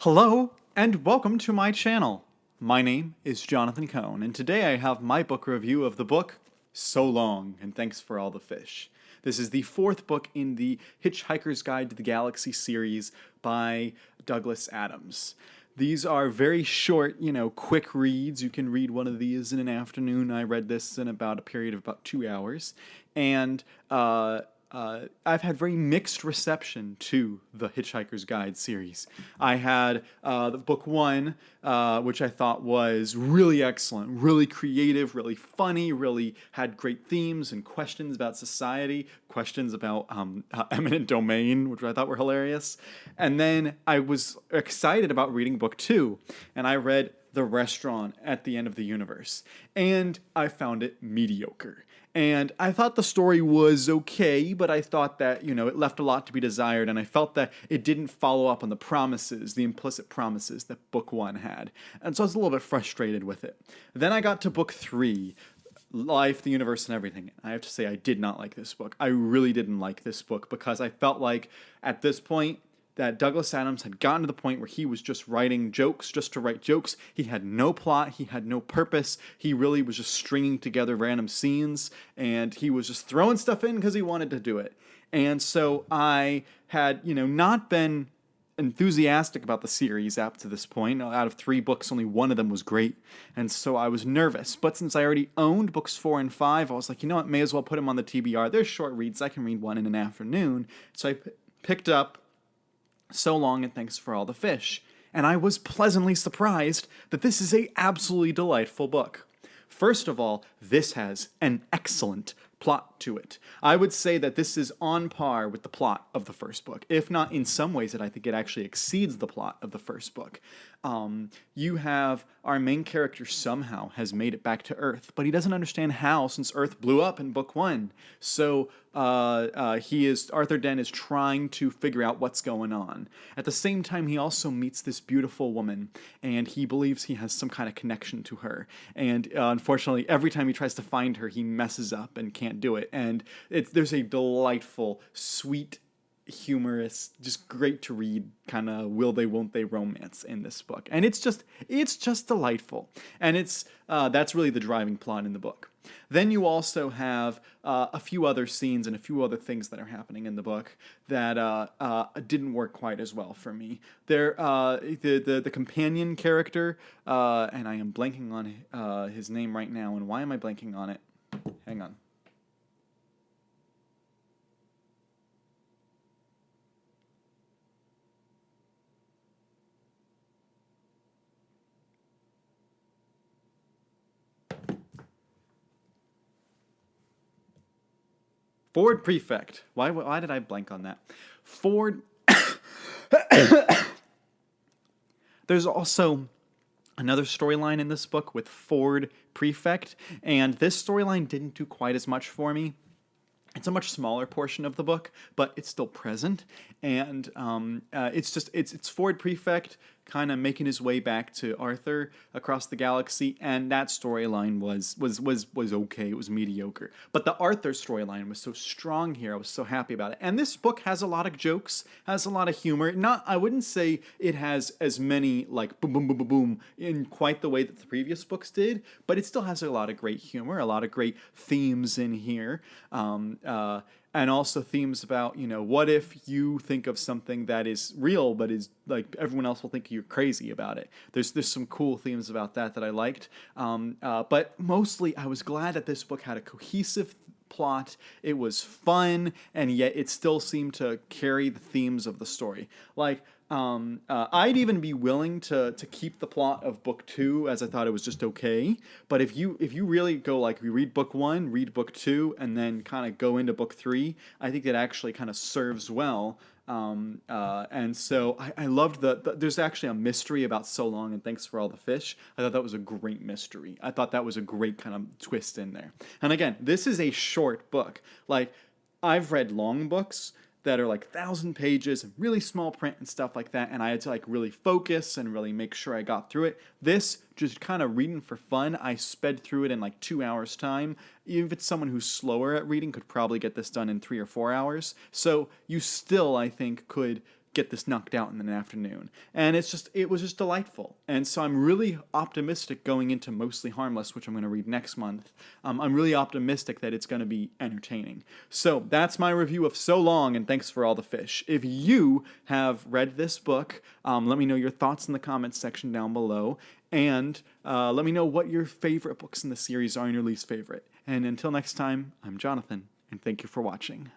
Hello, and welcome to my channel. My name is Jonathan Cohn, and today I have my book review of the book, So Long, and Thanks for All the Fish. This is the fourth book in the Hitchhiker's Guide to the Galaxy series by Douglas Adams. These are very short, quick reads. You can read one of these in an afternoon. I read this in about a period of about 2 hours. And I've had very mixed reception to the Hitchhiker's Guide series. I had the book one, which I thought was really excellent, really creative, really funny, really had great themes and questions about society, questions about eminent domain, which I thought were hilarious. And then I was excited about reading book two, and I read The Restaurant at the End of the Universe, and I found it mediocre. And I thought the story was okay, but I thought that, it left a lot to be desired, and I felt that it didn't follow up on the promises, the implicit promises that book one had. And so I was a little bit frustrated with it. Then I got to book three, Life, the Universe, and Everything. I have to say I did not like this book. I really didn't like this book because I felt like at this point, that Douglas Adams had gotten to the point where he was just writing jokes just to write jokes. He had no plot. He had no purpose. He really was just stringing together random scenes, and he was just throwing stuff in because he wanted to do it. And so I had, not been enthusiastic about the series up to this point. Out of 3 books, only one of them was great. And so I was nervous. But since I already owned books 4 and 5, I was like, may as well put them on the TBR. They're short reads. I can read one in an afternoon. So I picked up So Long and Thanks for All the Fish, and I was pleasantly surprised that this is a absolutely delightful book. First of all, this has an excellent plot to it. I would say that this is on par with the plot of the first book, if not in some ways that I think it actually exceeds the plot of the first book. You have our main character somehow has made it back to Earth, but he doesn't understand how since Earth blew up in book 1. So Arthur Dent is trying to figure out what's going on. At the same time, he also meets this beautiful woman, and he believes he has some kind of connection to her. And unfortunately, every time he tries to find her, he messes up and can't do it. And there's a delightful, sweet, humorous, just great to read kind of will they won't they romance in this book, and it's just delightful, and that's really the driving plot in the book. Then you also have a few other scenes and a few other things that are happening in the book that didn't work quite as well for me. The companion character, and I am blanking on his name right now, and why am I blanking on it? Hang on. Ford Prefect. Why did I blank on that? Ford. There's also another storyline in this book with Ford Prefect, and this storyline didn't do quite as much for me. It's a much smaller portion of the book, but it's still present, and it's Ford Prefect kind of making his way back to Arthur across the galaxy, and that storyline was okay. It was mediocre, but the Arthur storyline was so strong here. I was so happy about it, and this book has a lot of jokes, has a lot of humor. I wouldn't say it has as many like boom boom boom boom boom in quite the way that the previous books did, but it still has a lot of great humor, a lot of great themes in here. And also themes about, what if you think of something that is real, but is like everyone else will think you're crazy about it. There's some cool themes about that I liked. But mostly I was glad that this book had a cohesive plot. It was fun, and yet it still seemed to carry the themes of the story. Like, I'd even be willing to keep the plot of book 2 as I thought it was just okay. But if you really go like we read book 1, read book 2, and then kind of go into book 3, I think it actually kind of serves well. And so I loved there's actually a mystery about So Long and Thanks for All the Fish. I thought that was a great mystery. I thought that was a great kind of twist in there. And again, this is a short book. Like, I've read long books that are like 1,000 pages and really small print and stuff like that, and I had to like really focus and really make sure I got through it. This, just kind of reading for fun, I sped through it in like 2 hours time. Even if it's someone who's slower at reading, could probably get this done in 3 or 4 hours. So you still, I think, could get this knocked out in an afternoon. And it was just delightful. And so I'm really optimistic going into Mostly Harmless, which I'm going to read next month. I'm really optimistic that it's going to be entertaining. So that's my review of So Long, and thanks for all the fish. If you have read this book, let me know your thoughts in the comments section down below. And let me know what your favorite books in the series are and your least favorite. And until next time, I'm Jonathan, and thank you for watching.